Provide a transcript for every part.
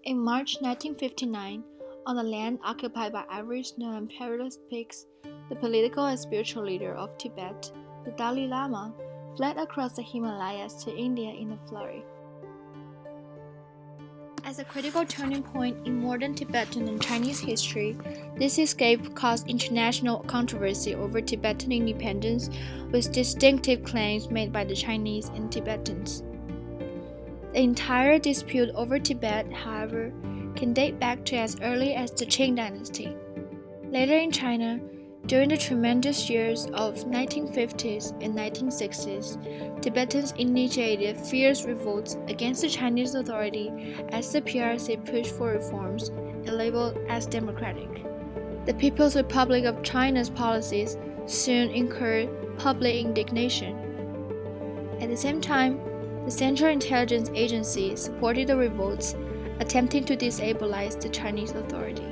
In March 1959, on the land occupied by ivory snow and perilous peaks, the political and spiritual leader of Tibet, the Dalai Lama, fled across the Himalayas to India in a flurry. As a critical turning point in modern Tibetan and Chinese history, this escape caused international controversy over Tibetan independence, with distinctive claims made by the Chinese and Tibetans. The entire dispute over Tibet, however, can date back to as early as the Qing dynasty. Later in China, during the tremendous years of 1950s and 1960s, Tibetans initiated fierce revolts against the Chinese authority as the PRC pushed for reforms and labeled as democratic. The People's Republic of China's policies soon incurred public indignation. At the same time, the Central Intelligence Agency supported the revolts, attempting to destabilize the Chinese authority.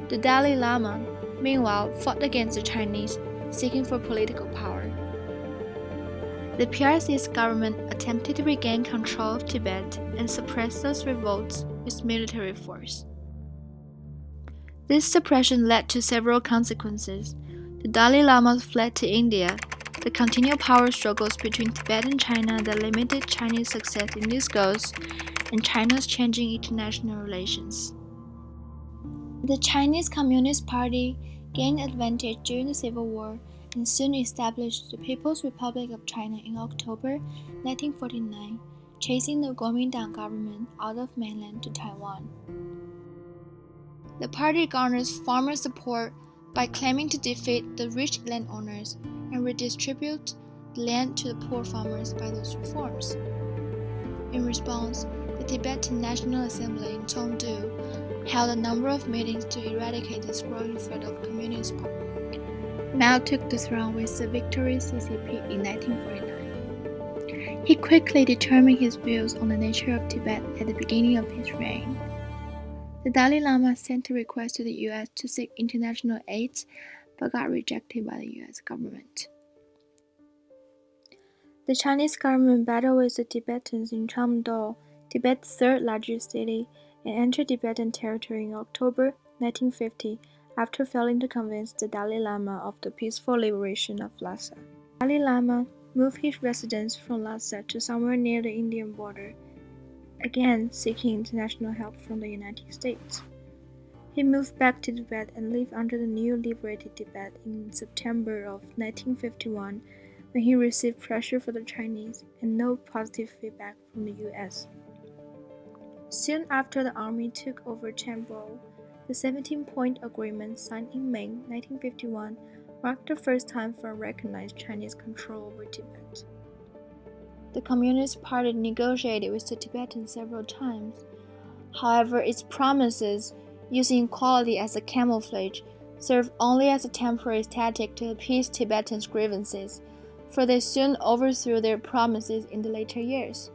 The Dalai Lama, meanwhile, fought against the Chinese, seeking for political power. The PRC's government attempted to regain control of Tibet and suppress those revolts with military force. This suppression led to several consequences. The Dalai Lama fled to India. The continual power struggles between Tibet and China that limited Chinese success in these goals, and China's changing international relations. The Chinese Communist Party gained advantage during the Civil War and soon established the People's Republic of China in October 1949, chasing the Kuomintang government out of mainland to Taiwan. The party garners farmer support by claiming to defeat the rich landowners and redistribute the land to the poor farmers by those reforms. In response, the Tibetan National Assembly in Chengdu held a number of meetings to eradicate this growing threat of Communist Party. Mao took the throne with the victorious CCP in 1949. He quickly determined his views on the nature of Tibet at the beginning of his reign. The Dalai Lama sent a request to the U.S. to seek international aid, but got rejected by the U.S. government. The Chinese government battled with the Tibetans in Chengdu, Tibet's third largest city, and entered Tibetan territory in October 1950 after failing to convince the Dalai Lama of the peaceful liberation of Lhasa. The Dalai Lama moved his residence from Lhasa to somewhere near the Indian border, again seeking international help from the United States. He moved back to Tibet and lived under the new liberated Tibet in September of 1951 when he received pressure from the Chinese and no positive feedback from the U.S. Soon after the army took over Chambo, the 17-point agreement signed in May 1951 marked the first time for recognized Chinese control over Tibet. The Communist Party negotiated with the Tibetans several times. However, its promises, using equality as a camouflage, served only as a temporary tactic to appease Tibetans' grievances, for they soon overthrew their promises in the later years.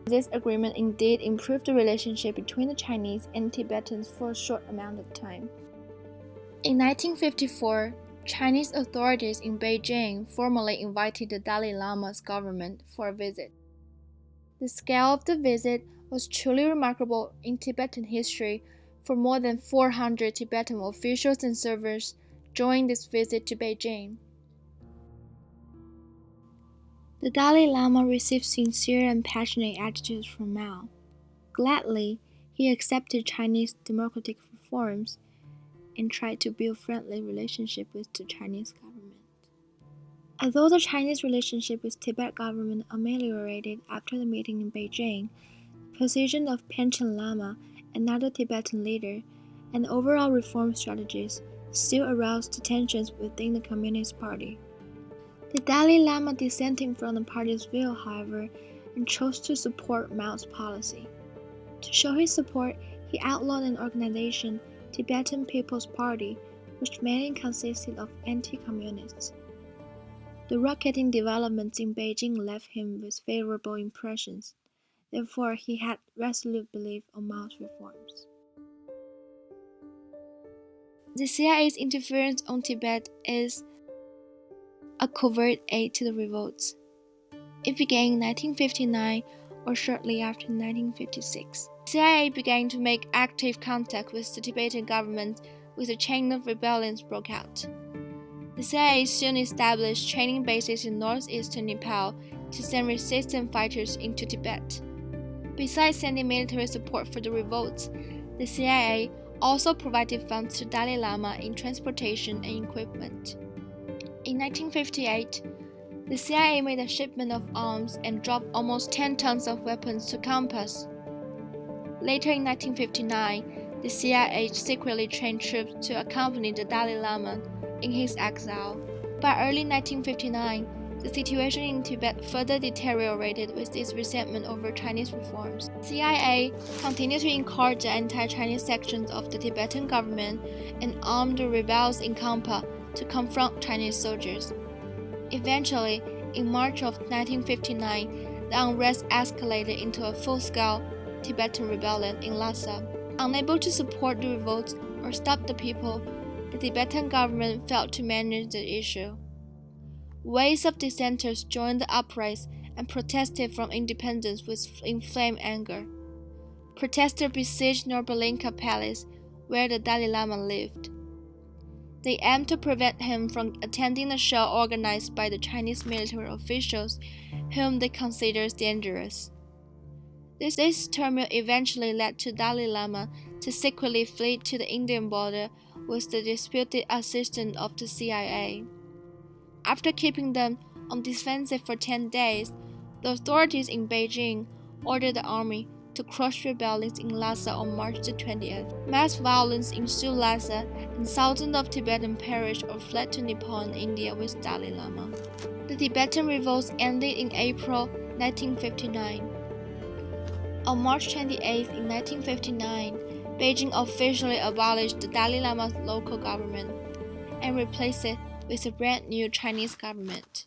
This agreement indeed improved the relationship between the Chinese and Tibetans for a short amount of time. In 1954, Chinese authorities in Beijing formally invited the Dalai Lama's government for a visit. The scale of the visit was truly remarkable in Tibetan history, for more than 400 Tibetan officials and servers joined this visit to Beijing. The Dalai Lama received sincere and passionate attitudes from Mao. Gladly, he accepted Chinese democratic reforms and tried to build friendly relationship with the Chinese government. Although the Chinese relationship with Tibet government ameliorated after the meeting in Beijing, the position of Panchen Lama, another Tibetan leader, and overall reform strategies still aroused tensions within the Communist Party. The Dalai Lama dissented from the party's view, however, and chose to support Mao's policy. To show his support, he outlawed an organization, Tibetan People's Party, which mainly consisted of anti-communists. The rocketing developments in Beijing left him with favorable impressions. Therefore, he had resolute belief on Mao's reforms. The CIA's interference on Tibet is a covert aid to the revolts. It began in 1959 or shortly after 1956. CIA began to make active contact with the Tibetan government as a chain of rebellions broke out. The CIA soon established training bases in northeastern Nepal to send resistance fighters into Tibet. Besides sending military support for the revolts, the CIA also provided funds to Dalai Lama in transportation and equipment. In 1958, the CIA made a shipment of arms and dropped almost 10 tons of weapons to Campus. Later in 1959, the CIA secretly trained troops to accompany the Dalai Lama in his exile. By early 1959, the situation in Tibet further deteriorated with its resentment over Chinese reforms. CIA continued to encourage the anti-Chinese sections of the Tibetan government and armed the rebels in Kampa to confront Chinese soldiers. Eventually, in March of 1959, the unrest escalated into a full-scale Tibetan rebellion in Lhasa. Unable to support the revolts or stop the people, the Tibetan government failed to manage the issue. Waves of dissenters joined the uprising and protested from independence with inflamed anger. Protesters besieged Norbalinka Palace, where the Dalai Lama lived. They aimed to prevent him from attending a show organized by the Chinese military officials, whom they considered dangerous. This turmoil eventually led to Dalai Lama to secretly flee to the Indian border with the disputed assistance of the CIA. After keeping them on defensive for 10 days, the authorities in Beijing ordered the army to crush rebellions in Lhasa on March 20th. Mass violence ensued in Lhasa, and thousands of Tibetans perished or fled to Nepal and India with Dalai Lama. The Tibetan revolts ended in April 1959. On March 28 in 1959, Beijing officially abolished the Dalai Lama's local government and replaced it with a brand new Chinese government.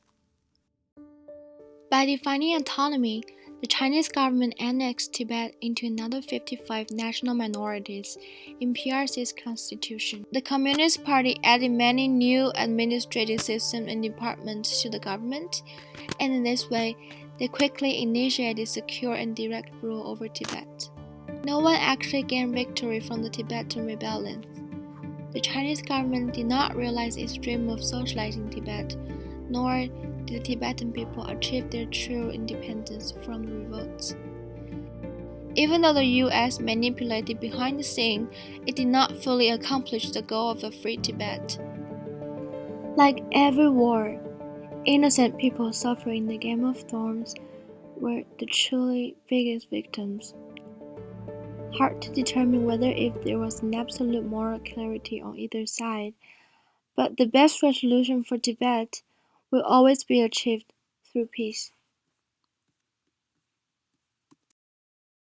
By defining autonomy, the Chinese government annexed Tibet into another 55 national minorities in PRC's constitution. The Communist Party added many new administrative systems and departments to the government, and in this way, they quickly initiated secure and direct rule over Tibet. No one actually gained victory from the Tibetan rebellions. The Chinese government did not realize its dream of socializing Tibet, nor did the Tibetan people achieve their true independence from the revolts. Even though the US manipulated behind the scenes, it did not fully accomplish the goal of a free Tibet. Like every war, innocent people suffering the Game of Thrones were the truly biggest victims. Hard to determine whether if there was an absolute moral clarity on either side, but the best resolution for Tibet will always be achieved through peace.